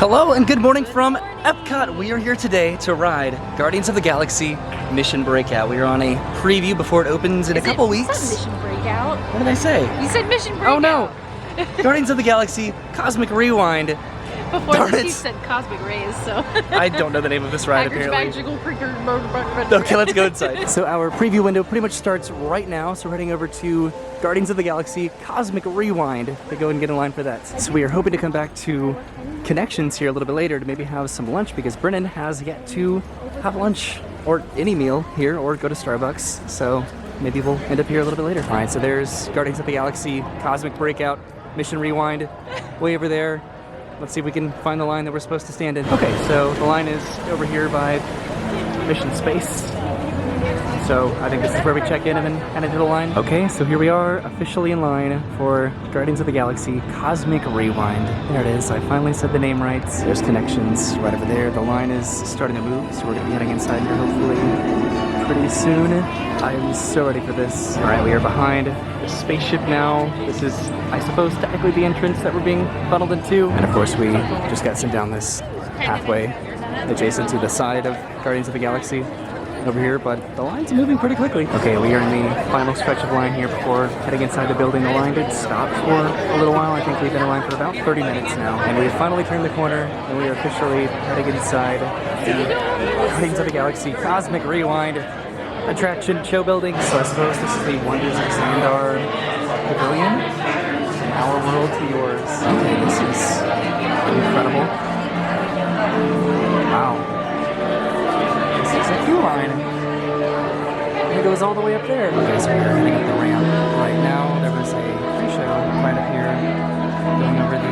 Hello and good morning from Epcot. We are here today to ride Guardians of the Galaxy Mission Breakout. We are on a preview before it opens in a couple weeks. It's not Mission Breakout. What did I say? You said Mission Breakout. Oh no! Guardians of the Galaxy Cosmic Rewind. Before the chief said Cosmic Rays, so. I don't know the name of this ride apparently. Okay, let's go inside. So our preview window pretty much starts right now. So we're heading over to Guardians of the Galaxy Cosmic Rewind to go and get in line for that. So we are hoping to come back to Connections here a little bit later to maybe have some lunch because Brennan has yet to have lunch or any meal here or go to Starbucks. So maybe we'll end up here a little bit later. All right, so there's Guardians of the Galaxy Cosmic Breakout Mission Rewind way over there. Let's see if we can find the line that we're supposed to stand in. Okay, so the line is over here by Mission Space. So I think this is where we check in and then head into the line. Okay, so here we are officially in line for Guardians of the Galaxy Cosmic Rewind. There it is, I finally said the name right. There's Connections right over there. The line is starting to move, so we're gonna be heading inside here hopefully pretty soon. I am so ready for this. All right, we are behind the spaceship now. This is, I suppose, technically the entrance that we're being funneled into. And of course, we just got sent down this pathway adjacent to the side of Guardians of the Galaxy over here, but the line's moving pretty quickly. Okay, we are in the final stretch of line here before heading inside the building. The line did stop for a little while. I think we've been in line for about 30 minutes now. And we have finally turned the corner, and we are officially heading inside the Guardians of the Galaxy Cosmic Rewind attraction show building. So I suppose this is the Wonders of Xandar Pavilion. Our world to yours. Okay, this is incredible. Wow. This is a queue line. And it goes all the way up there. Okay, so we're heading up the ramp right now. There was a pre-show right up here going over the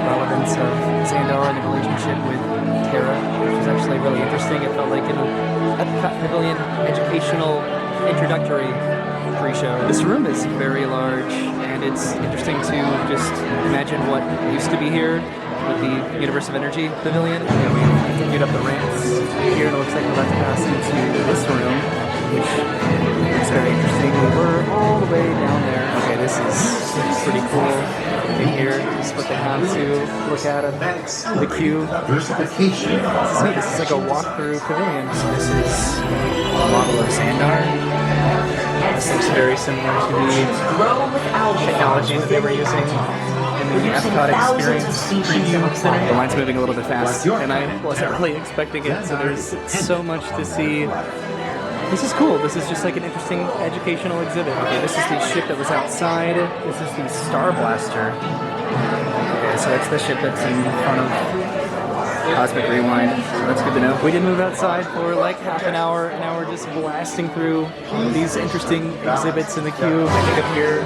relevance of Xandar and the relationship with Terra, which was actually really interesting. It felt like an Epcot Pavilion educational introductory pre-show. This room is very large, and it's interesting to just imagine what used to be here with the Universe of Energy Pavilion. And we continued up the ramps here, and it looks like we're about to pass into this room, which is very interesting. We were all the way down there. Okay, this is pretty cool in here. This is what they have to look at the queue. This is neat. This is like a walk-through pavilion. So this is a model of Xandar. This looks very similar to the technology that they were using in the Epcot experience. The line's moving a little bit fast, and I wasn't really expecting it, so there's so much to see. This is cool. This is just like an interesting educational exhibit. Okay, this is the ship that was outside. This is the Star Blaster. Okay, so that's the ship that's in front of Cosmic Rewind. So that's good to know. We did move outside for like half an hour, and now we're just blasting through these interesting exhibits in the queue. I think up here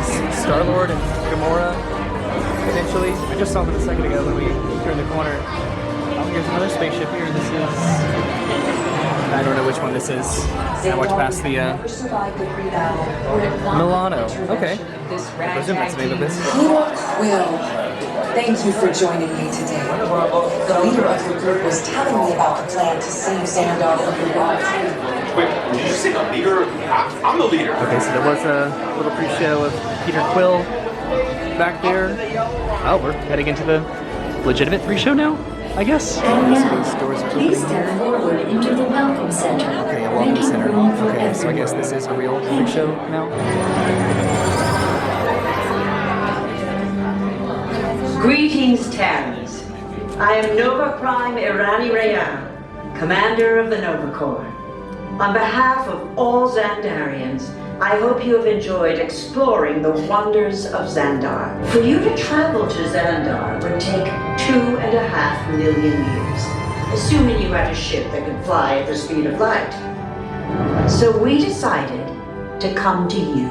is Star-Lord and Gamora, potentially. I just saw them a second ago when we turned the corner. Oh, here's another spaceship here. This is... I don't know which one this is. I watched past the Milano. Okay. I presume that's the name of this. Quill, thank you for joining me today. The leader of your group was telling me about the plan to save Xandar from the world. Wait, did you say the leader? I'm the leader. Okay, so there was a little pre-show of Peter Quill back there. Oh, we're heading into the legitimate pre-show now, I guess. Please step forward into the Welcome Center. Okay, a Welcome Center. Okay, so I guess this is a real pre-show now. Greetings, Terrans. I am Nova Prime Irani Rayan, Commander of the Nova Corps. On behalf of all Xandarians, I hope you have enjoyed exploring the wonders of Xandar. For you to travel to Xandar would take 2.5 million years, assuming you had a ship that could fly at the speed of light. So we decided to come to you.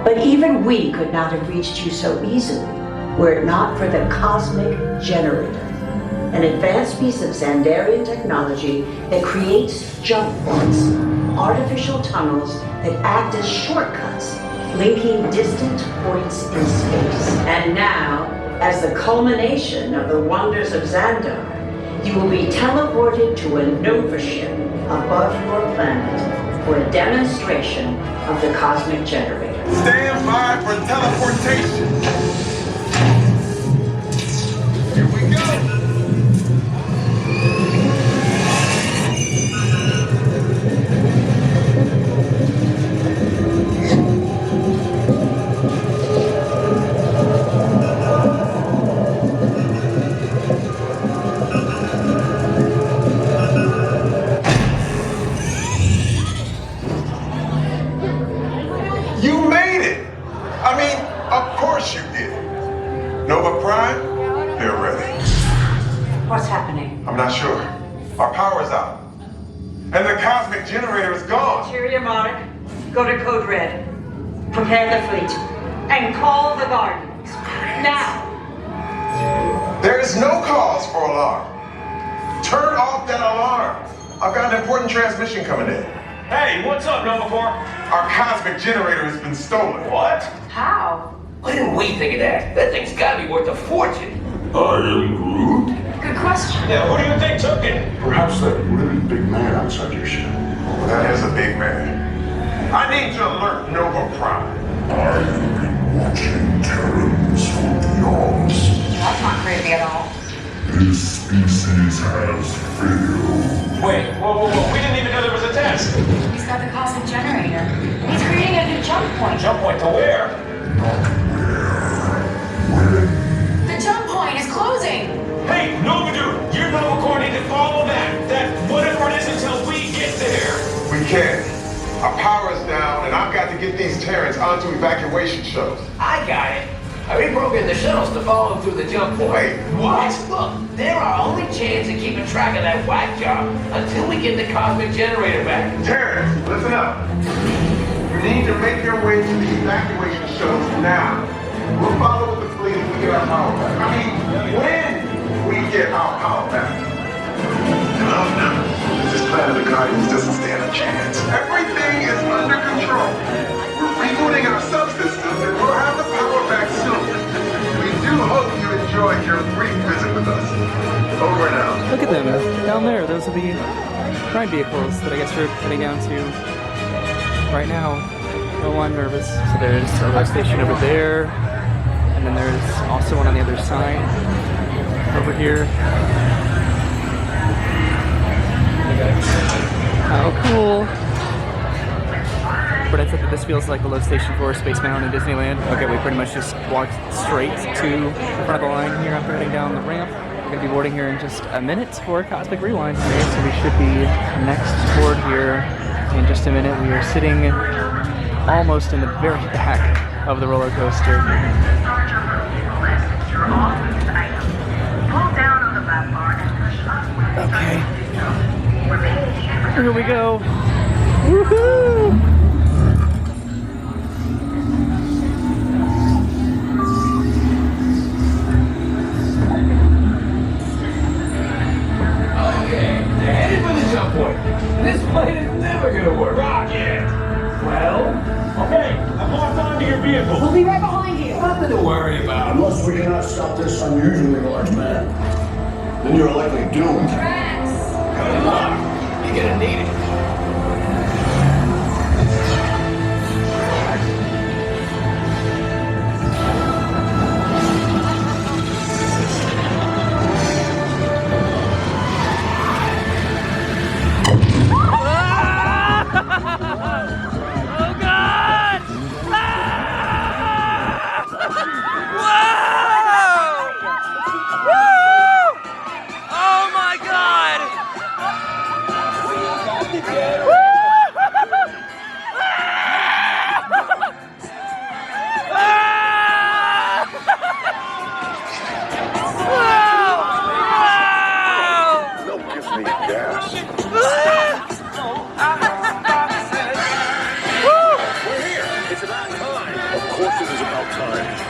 But even we could not have reached you so easily were it not for the Cosmic Generator, an advanced piece of Xandarian technology that creates jump points, artificial tunnels that act as shortcuts, linking distant points in space. And now, as the culmination of the wonders of Xandar, you will be teleported to a Nova ship above your planet for a demonstration of the Cosmic Generator. Stand by for teleportation. Here we go. You made it! I mean, of course you did. Nova Prime, they're ready. What's happening? I'm not sure. Our power's out. And the cosmic generator is gone. Interior Monarch, go to Code Red. Prepare the fleet. And call the Guardians. Now! There is no cause for alarm. Turn off that alarm. I've got an important transmission coming in. Hey, what's up, Nova Corps? Our cosmic generator has been stolen. What? How? Why didn't we think of that? That thing's gotta be worth a fortune. I am Groot. Good question. Yeah, who do you think took it? Perhaps that really big man outside your ship. Well, that is a big man. I need to alert Nova Prime. I've been watching Terrans for eons. That's not creepy at all. This species has failed. Wait, whoa. We didn't even know there was a test. He's got the cosmic generator. He's creating a new jump point. Jump point to where? Not where. When. The jump point is closing. Hey, Nova Dude, your Nova Corps need to follow that whatever it is until we get there. We can't. Our power's down, and I've got to get these Terrans onto evacuation shuttles. I got it. I reprogrammed the shuttles to follow them through the jump point. Wait, what? Look, they're our only chance of keeping track of that whack job until we get the cosmic generator back. Terrans, listen up. You need to make your way to the evacuation shuttles now. We'll follow with the fleet if we get our power back. I mean, when we get our power back. No. This plan of the Guardians doesn't stand a chance. Everything is under control. We're rebooting our subsystems and we'll have the power back soon. We do hope you enjoyed your brief visit with us. Over and out. Look at them down there. Those are the ride vehicles that I guess we're heading down to right now. Oh, I'm nervous. So there's a railway station over there, and then there's also one on the other side over here. How cool! But I said that this feels like the load station for Space Mountain in Disneyland. Okay, we pretty much just walked straight to the front of the line here after heading down the ramp. We're going to be boarding here in just a minute for Cosmic Rewind today, so we should be next board here in just a minute. We are sitting almost in the very back of the roller coaster. Okay. Here we go. Woohoo! Okay, they're headed for the jump point. This plane is never gonna work. Rocket! Well, Okay, I've locked onto your vehicle. We'll be right behind you. nothing to worry about. Unless we cannot stop this unusually large man, then you're likely doomed. Good luck. You're gonna need it.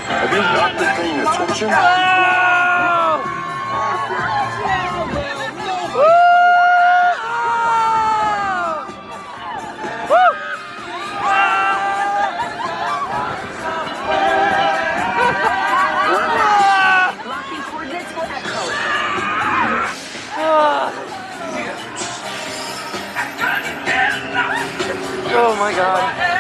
Have you not been paying attention? Locking coordinates for Epcot. Oh my god.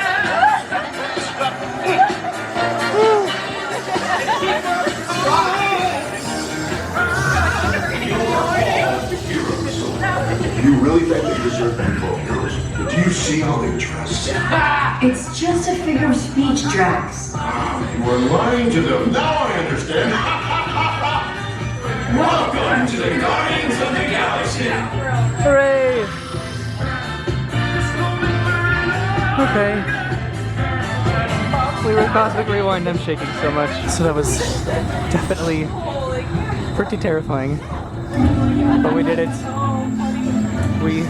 you really think they deserve that vote of yours? But do you see how they dress? It's just a figure of speech, Drax. You were lying to them. Now I understand. Welcome to the Guardians of the Galaxy. Hooray! Okay. We were Cosmic Rewind. I'm shaking so much. So that was definitely pretty terrifying. But we did it. We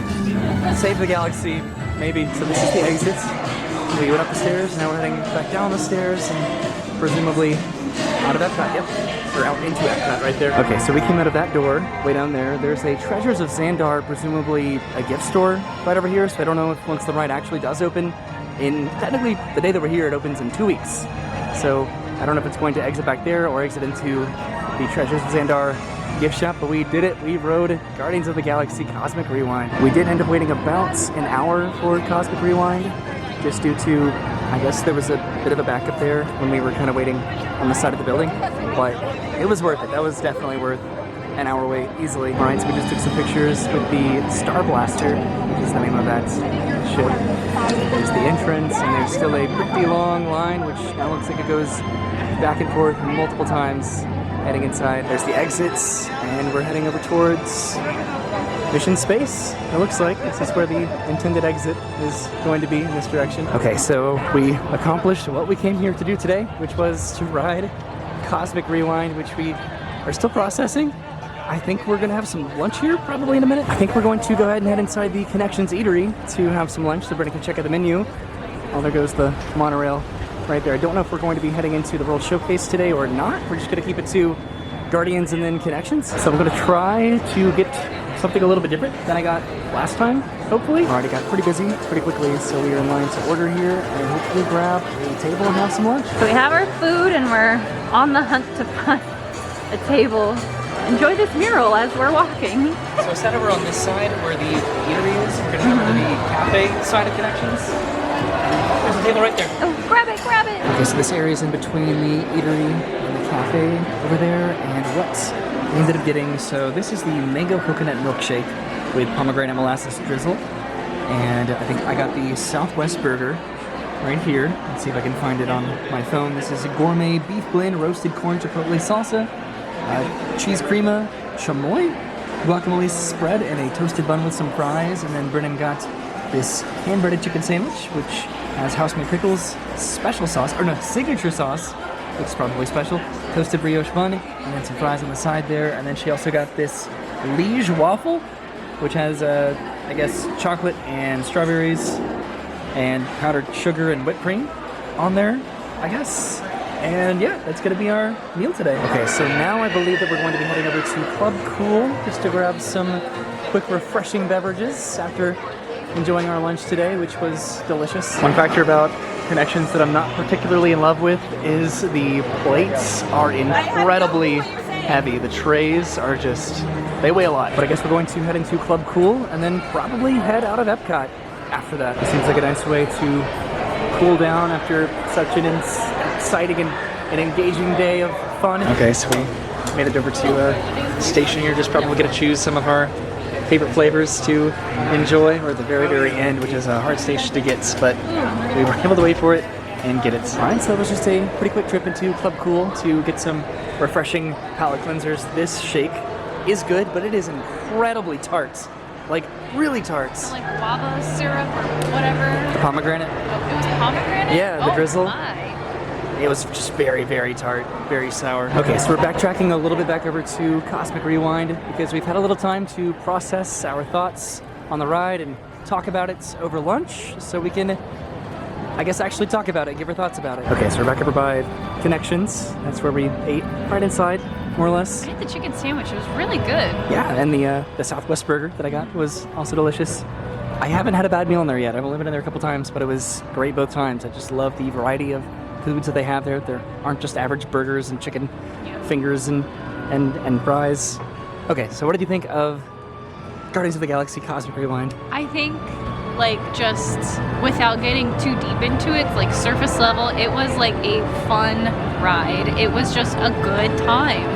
saved the galaxy, maybe. So this is the exit. We went up the stairs, now we're heading back down the stairs and presumably out of Epcot. Yep. Or out into Epcot right there. Okay, so we came out of that door, way down there. There's a Treasures of Xandar, presumably a gift store right over here. So I don't know if once the ride actually does open, technically the day that we're here, it opens in 2 weeks. So I don't know if it's going to exit back there or exit into the Treasures of Xandar gift shop, but we did it. We rode Guardians of the Galaxy Cosmic Rewind. We did end up waiting about an hour for Cosmic Rewind, just due to, I guess there was a bit of a backup there when we were kind of waiting on the side of the building, but it was worth it. That was definitely worth an hour wait easily. All right, so we just took some pictures with the Star Blaster, which is the name of that ship. There's the entrance, and there's still a pretty long line, which now looks like it goes back and forth multiple times heading inside. There's the exits, and we're heading over towards Mission Space. It looks like this is where the intended exit is going to be, in this direction. Okay, so we accomplished what we came here to do today, which was to ride Cosmic Rewind, which we are still processing. I think we're gonna have some lunch here probably in a minute. I think we're going to go ahead and head inside the Connections Eatery to have some lunch so Brittany can check out the menu. Oh, there goes the monorail right there. I don't know if we're going to be heading into the World Showcase today or not. We're just gonna keep it to Guardians and then Connections. So I'm gonna try to get something a little bit different than I got last time, hopefully. Alright, it got pretty busy pretty quickly, so we are in line to order here and hopefully grab a table and have some lunch. So we have our food and we're on the hunt to find a table. Enjoy this mural as we're walking. So I sat over on this side where the eatery is. We're gonna head over to the cafe side of Connections. There's a table right there. Oh, grab it, grab it! Okay, so this area is in between the eatery and the cafe over there, and what we ended up getting, so this is the mango coconut milkshake with pomegranate molasses drizzle, and I think I got the Southwest burger right here. Let's see if I can find it on my phone. This is a gourmet beef blend, roasted corn chipotle salsa, cheese crema, chamoy, guacamole spread, and a toasted bun with some fries. And then Brennan got this hand-breaded chicken sandwich, which has house-made pickles, special sauce, or no, signature sauce, which is probably special, toasted brioche bun, and then some fries on the side there. And then she also got this Liege waffle, which has, I guess, chocolate and strawberries and powdered sugar and whipped cream on there, I guess. And yeah, that's gonna be our meal today. Okay, so now I believe that we're going to be heading over to Club Cool just to grab some quick refreshing beverages after enjoying our lunch today, which was delicious. One factor about Connections that I'm not particularly in love with is the plates are incredibly heavy. The trays are just, they weigh a lot. But I guess we're going to head into Club Cool and then probably head out of Epcot after that. It seems like a nice way to cool down after such an exciting and engaging day of fun. Okay, so we made it over to a station here, just probably gonna choose some of our favorite flavors to enjoy. We're at the very, very end, which is a hard station to get, but we were able to wait for it and get it. Alright, so that was just a pretty quick trip into Club Cool to get some refreshing palate cleansers. This shake is good, but it is incredibly tart. Like, really tart. Like guava syrup or whatever. The pomegranate. Oh, it was pomegranate? Yeah, the drizzle. My. It was just very, very tart, very sour. Okay, so we're backtracking a little bit back over to Cosmic Rewind because we've had a little time to process our thoughts on the ride and talk about it over lunch, so we can, I guess, actually talk about it, give our thoughts about it. Okay, so we're back over by Connections. That's where we ate, right inside, more or less. I had the chicken sandwich. It was really good. Yeah, and the Southwest burger that I got was also delicious. I haven't had a bad meal in there yet. I've only been in there a couple times, but it was great both times. I just love the variety of foods that they have there. There aren't just average burgers and chicken fingers and fries. Okay, so what did you think of Guardians of the Galaxy Cosmic Rewind? I think, like, just without getting too deep into it, like surface level, it was like a fun ride. It was just a good time.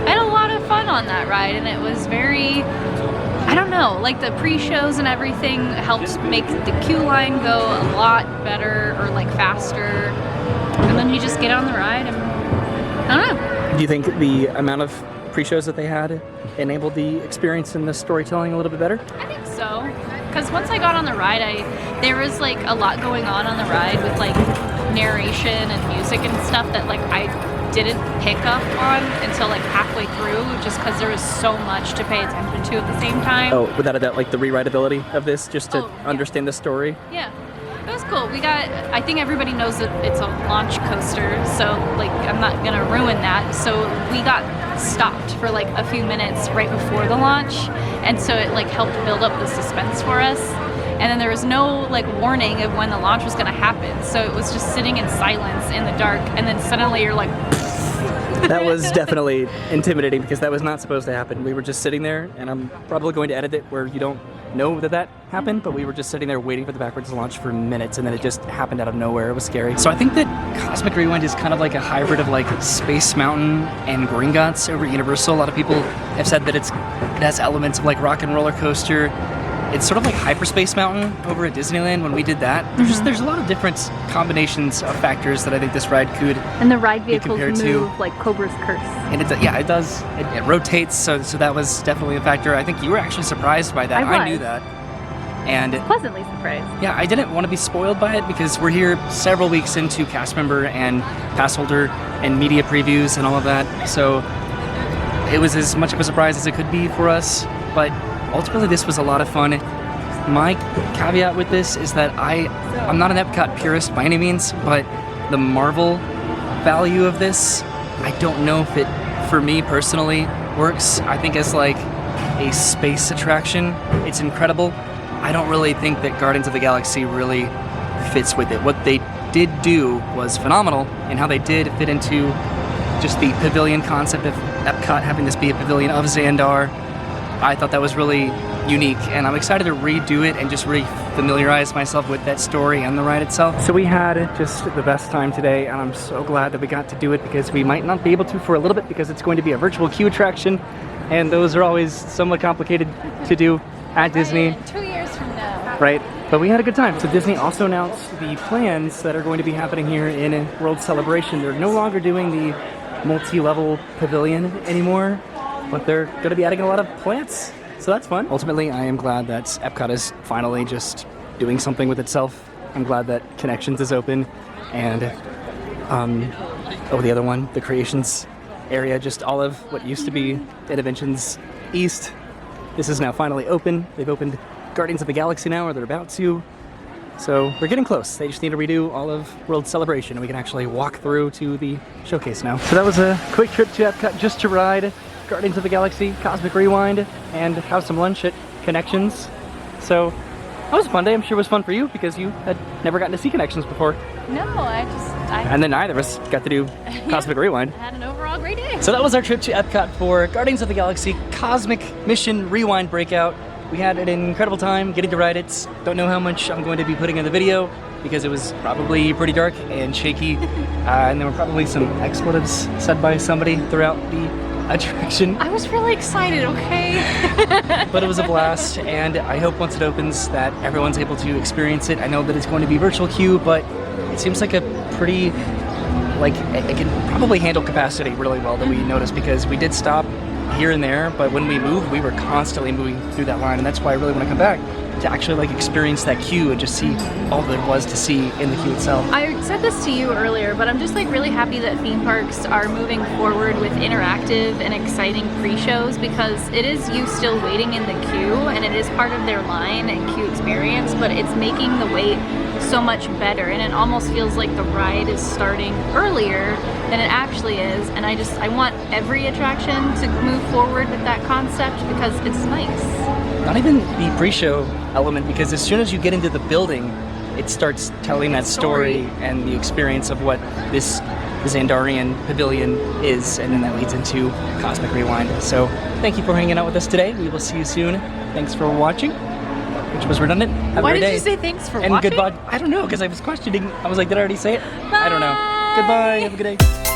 I had a lot of fun on that ride, and it was very, I don't know, like the pre-shows and everything helped make the queue line go a lot better, or like faster, and then you just get on the ride and I don't know. Do you think the amount of pre-shows that they had enabled the experience and the storytelling a little bit better? I think so, because once I got on the ride, there was like a lot going on the ride with like narration and music and stuff that like I didn't pick up on until like halfway through, just because there was so much to pay attention to at the same time. Oh, without a doubt, like the rewritability of this, just to understand the story. Yeah, it was cool. I think everybody knows that it's a launch coaster, so like I'm not gonna ruin that. So we got stopped for like a few minutes right before the launch, and so it like helped build up the suspense for us. And then there was no like warning of when the launch was gonna happen, so it was just sitting in silence in the dark, and then suddenly you're like That was definitely intimidating because that was not supposed to happen. We were just sitting there, and I'm probably going to edit it where you don't know that happened, but we were just sitting there waiting for the backwards launch for minutes, and then it just happened out of nowhere. It was scary. So I think that Cosmic Rewind is kind of like a hybrid of like Space Mountain and Gringotts over at Universal. A lot of people have said that it has elements of like Rock and Roller Coaster. It's sort of like Hyperspace Mountain over at Disneyland when we did that. There's a lot of different combinations of factors that I think this ride could and the ride vehicles move to like Cobra's Curse. And it does. It rotates, so that was definitely a factor. I think you were actually surprised by that. I knew that. And pleasantly surprised. Yeah, I didn't want to be spoiled by it because we're here several weeks into cast member and pass holder and media previews and all of that. So it was as much of a surprise as it could be for us, but ultimately this was a lot of fun. My caveat with this is that I'm not an Epcot purist by any means, but the Marvel value of this, I don't know if it, for me personally, works. I think as like a space attraction, it's incredible. I don't really think that Guardians of the Galaxy really fits with it. What they did do was phenomenal, and how they did fit into just the pavilion concept of Epcot having this be a pavilion of Xandar. I thought that was really unique, and I'm excited to redo it and just re-familiarize myself with that story and the ride itself. So we had just the best time today, and I'm so glad that we got to do it because we might not be able to for a little bit because it's going to be a virtual queue attraction, and those are always somewhat complicated to do at Disney. 2 years from now. Right, but we had a good time. So Disney also announced the plans that are going to be happening here in World Celebration. They're no longer doing the multi-level pavilion anymore, but they're going to be adding a lot of plants, so that's fun. Ultimately, I am glad that Epcot is finally just doing something with itself. I'm glad that Connections is open, and the other one, the Creations area, just all of what used to be Innovations East. This is now finally open. They've opened Guardians of the Galaxy now, or they're about to. So we're getting close. They just need to redo all of World Celebration, and we can actually walk through to the showcase now. So that was a quick trip to Epcot just to ride Guardians of the Galaxy, Cosmic Rewind, and have some lunch at Connections. So that was a fun day. I'm sure it was fun for you because you had never gotten to see Connections before. No, And then neither of us got to do Cosmic Rewind. I had an overall great day. So that was our trip to Epcot for Guardians of the Galaxy Cosmic Mission Rewind Breakout. We had an incredible time getting to ride it. Don't know how much I'm going to be putting in the video because it was probably pretty dark and shaky. And there were probably some expletives said by somebody throughout the attraction. I was really excited, okay? But it was a blast, and I hope once it opens that everyone's able to experience it. I know that it's going to be virtual queue, but it seems like a pretty, like, it can probably handle capacity really well that we noticed because we did stop here and there, but when we moved, we were constantly moving through that line, and that's why I really want to come back to actually like experience that queue and just see all there was to see in the queue itself. I said this to you earlier, but I'm just like really happy that theme parks are moving forward with interactive and exciting pre-shows because it is you still waiting in the queue and it is part of their line and queue experience, but it's making the wait so much better, and it almost feels like the ride is starting earlier than it actually is, and I want every attraction to move forward with that concept because it's nice. Not even the pre-show element, because as soon as you get into the building, it starts telling that story and the experience of what this Xandarian pavilion is, and then that leads into Cosmic Rewind. So thank you for hanging out with us today. We will see you soon. Thanks for watching, which was redundant. Have Why a great did day. you say thanks for and watching? Goodbye. I don't know, because I was questioning. I was like, did I already say it? I don't know. Goodbye. Have a good day.